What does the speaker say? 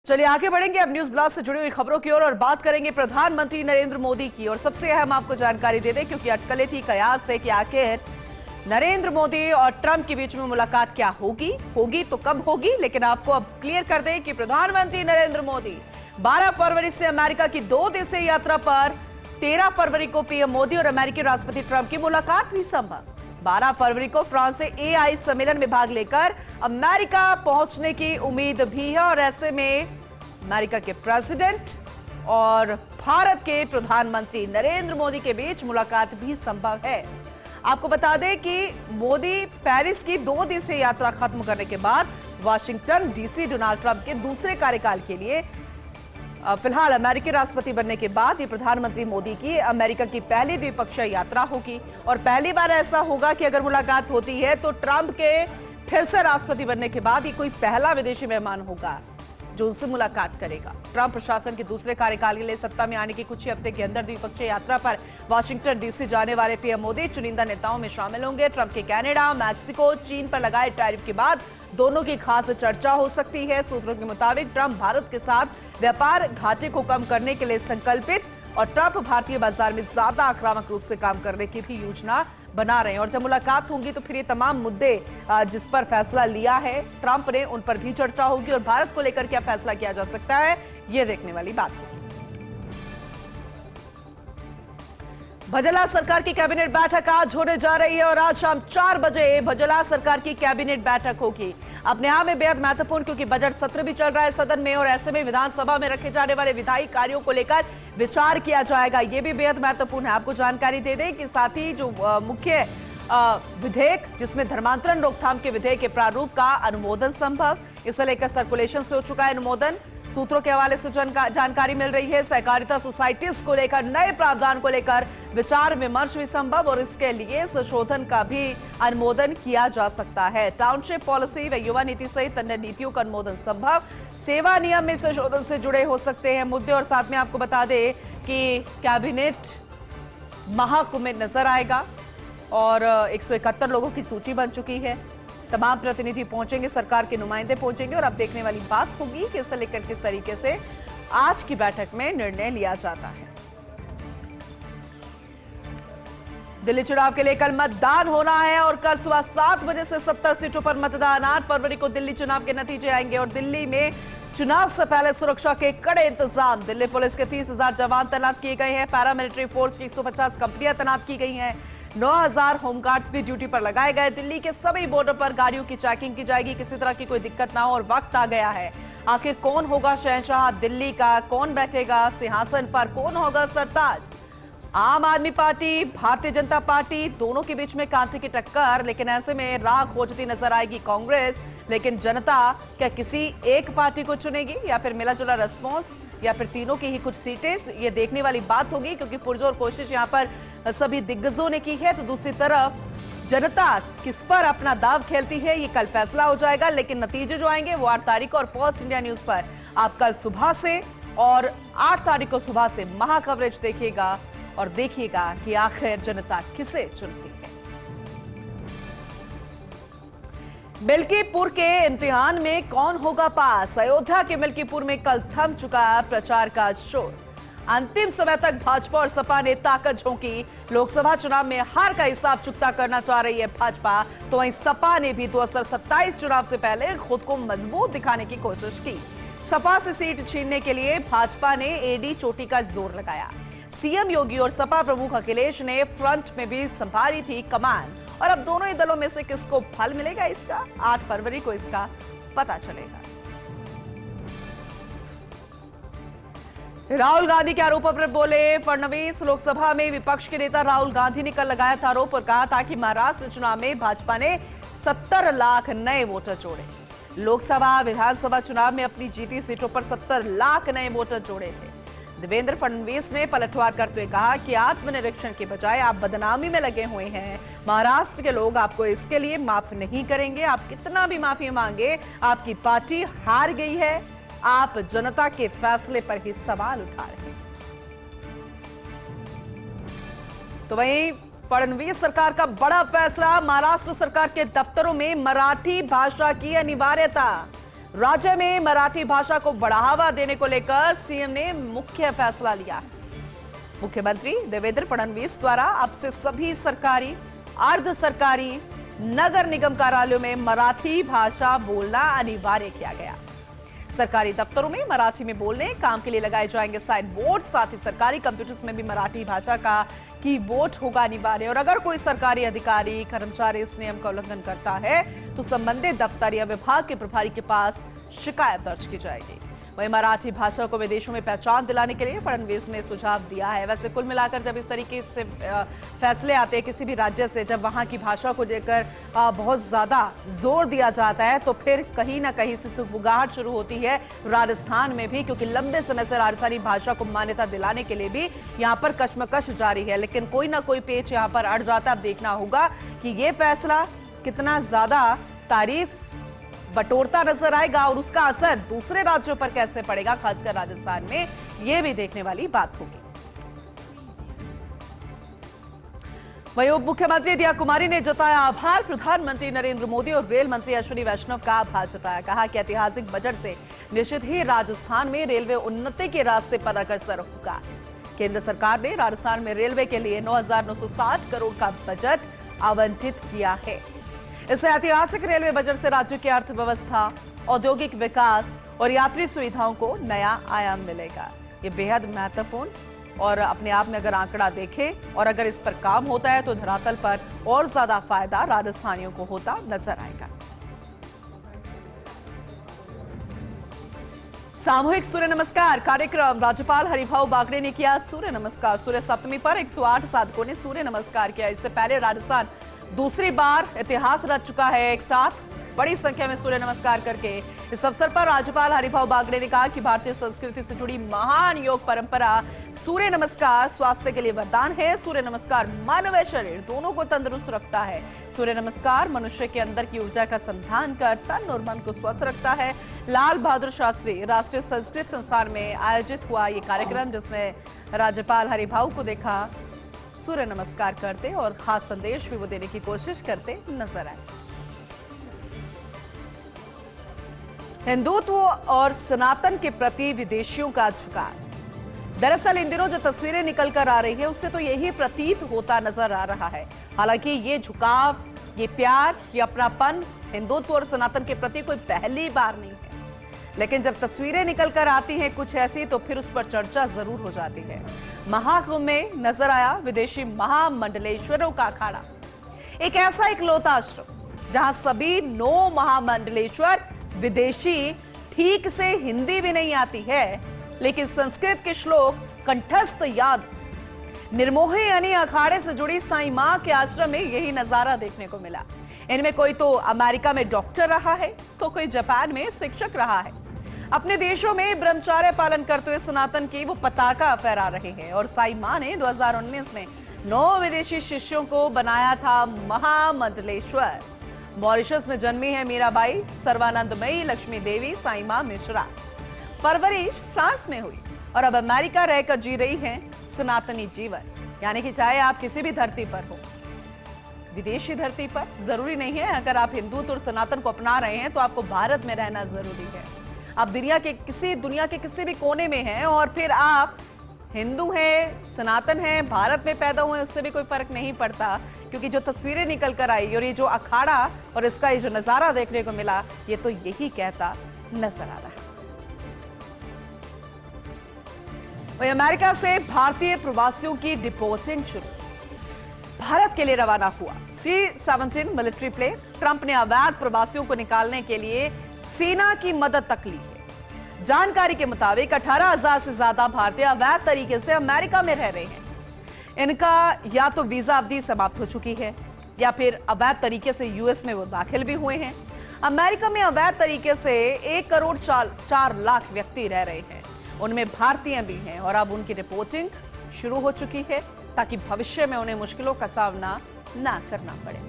चलिए आगे बढ़ेंगे अब न्यूज ब्लास्ट से जुड़ी हुई खबरों की ओर और बात करेंगे प्रधानमंत्री नरेंद्र मोदी की। और सबसे अहम आपको जानकारी दे दें, क्योंकि अटकलें थी, कयास थे कि आखिर नरेंद्र मोदी और ट्रंप के बीच में मुलाकात क्या होगी तो कब होगी। लेकिन आपको अब क्लियर कर दें कि प्रधानमंत्री नरेंद्र मोदी 12 फरवरी से अमेरिका की 2 दिवसीय यात्रा पर, 13 फरवरी को पीएम मोदी और अमेरिकी राष्ट्रपति ट्रंप की मुलाकात भी संभव। 12 फरवरी को फ्रांस से एआई सम्मेलन में भाग लेकर अमेरिका पहुंचने की उम्मीद भी है। और ऐसे में अमेरिका के प्रेसिडेंट और भारत के प्रधानमंत्री नरेंद्र मोदी के बीच मुलाकात भी संभव है। आपको बता दें कि मोदी पेरिस की 2 दिवसीय यात्रा खत्म करने के बाद वाशिंगटन डीसी डोनाल्ड ट्रंप के दूसरे कार्यकाल के लिए फिलहाल अमेरिकी राष्ट्रपति बनने के बाद ये प्रधानमंत्री मोदी की अमेरिका की पहली द्विपक्षीय यात्रा होगी। और पहली बार ऐसा होगा कि अगर मुलाकात होती है तो ट्रंप के फिर से राष्ट्रपति बनने के बाद ये कोई पहला विदेशी मेहमान होगा जो उनसे मुलाकात करेगा। ट्रंप प्रशासन के दूसरे कार्यकाल के लिए सत्ता में आने के कुछ ही हफ्ते के अंदर द्विपक्षीय यात्रा पर वाशिंगटन डीसी जाने वाले पीएम मोदी चुनिंदा नेताओं में शामिल होंगे। ट्रंप के कनाडा, मैक्सिको, चीन पर लगाए टैरिफ के बाद दोनों की खास चर्चा हो सकती है। सूत्रों के मुताबिक ट्रंप भारत के साथ व्यापार घाटे को कम करने के लिए संकल्पित और ट्रंप भारतीय बाजार में ज्यादा आक्रामक रूप से काम करने की भी योजना बना रहे हैं। और जब मुलाकात होगी तो फिर ये तमाम मुद्दे जिस पर फैसला लिया है ट्रंप ने, उन पर भी चर्चा होगी और भारत को लेकर क्या फैसला किया जा सकता है ये देखने वाली बात होगी। भजला सरकार की कैबिनेट बैठक आज होने जा रही है और आज शाम 4 बजे भजला सरकार की कैबिनेट बैठक होगी। अपने आप में बेहद महत्वपूर्ण, क्योंकि बजट सत्र भी चल रहा है सदन में और ऐसे में विधानसभा में रखे जाने वाले विधायी कार्यों को लेकर विचार किया जाएगा। यह भी बेहद महत्वपूर्ण है। आपको जानकारी दे दें कि साथ ही जो मुख्य विधेयक जिसमें धर्मांतरण रोकथाम के विधेयक के प्रारूप का अनुमोदन संभव, इसे लेकर सर्कुलेशन से हो चुका है अनुमोदन। सूत्रों के हवाले से जानकारी मिल रही है सहकारिता सोसाइटीज को लेकर नए प्रावधान को लेकर विचार विमर्श भी संभव और इसके लिए संशोधन का भी अनुमोदन किया जा सकता है। टाउनशिप पॉलिसी व युवा नीति सहित अन्य नीतियों का अनुमोदन संभव। सेवा नियम में संशोधन से जुड़े हो सकते हैं मुद्दे। और साथ में आपको बता दें कि कैबिनेट महाकुंभ में नजर आएगा और 171 लोगों की सूची बन चुकी है। तमाम प्रतिनिधि पहुंचेंगे, सरकार के नुमाइंदे पहुंचेंगे और अब देखने वाली बात होगी कि इसे लेकर किस तरीके से आज की बैठक में निर्णय लिया जाता है। दिल्ली चुनाव के लिए कल मतदान होना है और कल सुबह 7 बजे से 70 सीटों पर मतदान। 8 फरवरी को दिल्ली चुनाव के नतीजे आएंगे और दिल्ली में चुनाव से पहले सुरक्षा के कड़े इंतजाम। दिल्ली पुलिस के 30,000 जवान तैनात किए गए हैं। पैरामिलिट्री फोर्स की 150 कंपनियां तैनात की गई हैं। 9,000 होमगार्ड्स भी ड्यूटी पर लगाए गए। दिल्ली के सभी बॉर्डर पर गाड़ियों की चेकिंग की जाएगी, किसी तरह की कोई दिक्कत ना हो। और वक्त आ गया है, आखिर कौन होगा शहंशाह दिल्ली का, कौन बैठेगा सिंहासन पर, कौन होगा सरताज। आम आदमी पार्टी, भारतीय जनता पार्टी दोनों के बीच में कांटे की टक्कर, लेकिन ऐसे में राह खोजती नजर आएगी कांग्रेस। लेकिन जनता क्या किसी एक पार्टी को चुनेगी या फिर मिला जुला रिस्पॉन्स या फिर तीनों की ही कुछ सीटें, ये देखने वाली बात होगी। क्योंकि पुरजोर कोशिश यहां पर सभी दिग्गजों ने की है, तो दूसरी तरफ जनता किस पर अपना दाव खेलती है ये कल फैसला हो जाएगा। लेकिन नतीजे जो आएंगे वो 8 तारीख को और फर्स्ट इंडिया न्यूज पर आप कल सुबह से और 8 तारीख को सुबह से महा कवरेज देखिएगा और देखिएगा कि आखिर जनता किसे चुनती है। मिल्कीपुर के इम्तिहान में कौन होगा पास। अयोध्या के मिल्कीपुर में कल थम चुका प्रचार का शोर। अंतिम समय तक भाजपा और सपा ने ताकत झोंकी। लोकसभा चुनाव में हार का हिसाब चुकता करना चाह रही है भाजपा, तो वहीं सपा ने भी 2027 चुनाव से पहले खुद को मजबूत दिखाने की कोशिश की। सपा से सीट छीनने के लिए भाजपा ने एडी चोटी का जोर लगाया। सीएम योगी और सपा प्रमुख अखिलेश ने फ्रंट में भी संभाली थी कमान। और अब दोनों ही दलों में से किसको फल मिलेगा इसका 8 फरवरी को इसका पता चलेगा। राहुल गांधी के आरोपों पर बोले फडणवीस। लोकसभा में विपक्ष के नेता राहुल गांधी ने कल लगाया था आरोप और कहा था कि महाराष्ट्र चुनाव में भाजपा ने 70 लाख नए वोटर जोड़े। लोकसभा विधानसभा चुनाव में अपनी जीती सीटों पर 70 लाख नए वोटर जोड़े थे। देवेंद्र फडणवीस ने पलटवार करते हुए कहा कि आत्मनिरीक्षण के बजाय आप बदनामी में लगे हुए हैं। महाराष्ट्र के लोग आपको इसके लिए माफ नहीं करेंगे। आप कितना भी माफी मांगे, आपकी पार्टी हार गई है। आप जनता के फैसले पर ही सवाल उठा रहे हैं। तो वहीं फडणवीस सरकार का बड़ा फैसला, महाराष्ट्र सरकार के दफ्तरों में मराठी भाषा की अनिवार्यता। राज्य में मराठी भाषा को बढ़ावा देने को लेकर सीएम ने मुख्य फैसला लिया है। मुख्यमंत्री देवेंद्र फडणवीस द्वारा अब से सभी सरकारी, अर्ध सरकारी, नगर निगम कार्यालयों में मराठी भाषा बोलना अनिवार्य किया गया। सरकारी दफ्तरों में मराठी में बोलने काम के लिए लगाए जाएंगे साइन बोर्ड, साथ ही सरकारी कंप्यूटर्स में भी मराठी भाषा का कीबोर्ड होगा अनिवार्य। और अगर कोई सरकारी अधिकारी, कर्मचारी इस नियम का उल्लंघन करता है तो संबंधित दफ्तर या विभाग के प्रभारी के पास शिकायत दर्ज की जाएगी। वहीं मराठी भाषा को विदेशों में पहचान दिलाने के लिए फडणवीस ने सुझाव दिया है। वैसे कुल मिलाकर जब इस तरीके से फैसले आते हैं किसी भी राज्य से, जब वहां की भाषा को लेकर बहुत ज्यादा जोर दिया जाता है तो फिर कहीं ना कहीं से सुगबुगाहट शुरू होती है राजस्थान में भी, क्योंकि लंबे समय से राजस्थानी भाषा को मान्यता दिलाने के लिए भी यहाँ पर कशमकश जारी है। लेकिन कोई ना कोई पेच यहाँ पर अड़ जाता है। अब देखना होगा कि ये फैसला कितना ज्यादा तारीफ बटोरता नजर आएगा और उसका असर दूसरे राज्यों पर कैसे पड़ेगा, खासकर राजस्थान में, यह भी देखने वाली बात होगी। वहीं उप मुख्यमंत्री दिया कुमारी ने जताया आभार। प्रधानमंत्री नरेंद्र मोदी और रेल मंत्री अश्विनी वैष्णव का आभार जताया। कहा कि ऐतिहासिक बजट से निश्चित ही राजस्थान में रेलवे उन्नति के रास्ते पर अग्रसर होगा। केंद्र सरकार ने राजस्थान में रेलवे के लिए 9,960 करोड़ का बजट आवंटित किया है। इस ऐतिहासिक रेलवे बजट से राज्य की अर्थव्यवस्था, औद्योगिक विकास और यात्री सुविधाओं को नया आयाम मिलेगा। ये बेहद महत्वपूर्ण और अपने आप में अगर आंकड़ा देखें और अगर इस पर काम होता है तो धरातल पर और ज्यादा फायदा राजस्थानियों को होता नजर आएगा। सामूहिक सूर्य नमस्कार कार्यक्रम, राज्यपाल हरिभाऊ बागड़े ने किया सूर्य नमस्कार। सूर्य सप्तमी पर 108 साधकों ने सूर्य नमस्कार किया। इससे पहले राजस्थान दूसरी बार इतिहास रच चुका है एक साथ बड़ी संख्या में सूर्य नमस्कार करके। इस अवसर पर राज्यपाल हरिभाऊ बागड़े ने कहा कि भारतीय संस्कृति से जुड़ी महान योग परंपरा सूर्य नमस्कार स्वास्थ्य के लिए वरदान है। सूर्य नमस्कार मन व शरीर दोनों को तंदुरुस्त रखता है। सूर्य नमस्कार मनुष्य के अंदर की ऊर्जा का संधान कर तन और मन को स्वस्थ रखता है। लाल बहादुर शास्त्री राष्ट्रीय संस्कृत संस्थान में आयोजित हुआ ये कार्यक्रम, जिसमें राज्यपाल हरिभाऊ को देखा सूर्य नमस्कार करते और खास संदेश भी वो देने की कोशिश करते नजर आए। हिंदुत्व और सनातन के प्रति विदेशियों का झुकाव। दरअसल इन दिनों जो तस्वीरें निकल कर आ रही है उससे तो यही प्रतीत होता नजर आ रहा है। हालांकि ये झुकाव, ये प्यार, ये अपनापन हिंदुत्व और सनातन के प्रति कोई पहली बार नहीं है, लेकिन जब तस्वीरें निकल कर आती हैं कुछ ऐसी तो फिर उस पर चर्चा जरूर हो जाती है। महाकुंभ में नजर आया विदेशी महामंडलेश्वरों का अखाड़ा। एक ऐसा इकलौता आश्रम जहां सभी 9 महामंडलेश्वर विदेशी, ठीक से हिंदी भी नहीं आती है लेकिन संस्कृत के श्लोक कंठस्थ याद। निर्मोही यानी अखाड़े से जुड़ी साईं मां के आश्रम में यही नजारा देखने को मिला। इनमें कोई तो अमेरिका में डॉक्टर रहा है तो कोई जापान में शिक्षक रहा है। अपने देशों में ब्रह्मचर्य पालन करते हुए सनातन की वो पताका फहरा रहे हैं। और साईं मां ने 2019 में 9 विदेशी शिष्यों को बनाया था महामंडलेश्वर। मॉरिशस में जन्मी है मीराबाई, सर्वानंदमयी लक्ष्मी देवी साईं मां मिश्रा। परवरिश फ्रांस में हुई और अब अमेरिका रहकर जी रही हैं सनातनी जीवन। यानी कि चाहे आप किसी भी धरती पर हो, विदेशी धरती पर, जरूरी नहीं है अगर आप हिंदुत्व और सनातन को अपना रहे हैं तो आपको भारत में रहना जरूरी है। आप दुनिया के किसी भी कोने में हैं और फिर आप हिंदू हैं, सनातन हैं, भारत में पैदा हुए, उससे भी कोई फर्क नहीं पड़ता। क्योंकि जो तस्वीरें निकल कर आई और ये जो अखाड़ा और इसका ये जो नजारा देखने को मिला, ये तो यही कहता नजर आ रहा है। वहीं अमेरिका से भारतीय प्रवासियों की डिपोर्टिंग शुरू, भारत के लिए रवाना हुआ C-17 मिलिट्री प्लेन। ट्रंप ने अवैध प्रवासियों को निकालने के लिए सेना की मदद तक ली है। जानकारी के मुताबिक 18,000 से ज्यादा भारतीय अवैध तरीके से अमेरिका में रह रहे हैं। इनका या तो वीजा अवधि समाप्त हो चुकी है या फिर अवैध तरीके से यूएस में वो दाखिल भी हुए हैं। अमेरिका में अवैध तरीके से 1 करोड़ 4 लाख व्यक्ति रह रहे हैं, उनमें भारतीय भी हैं और अब उनकी रिपोर्टिंग शुरू हो चुकी है ताकि भविष्य में उन्हें मुश्किलों का सामना ना करना पड़े।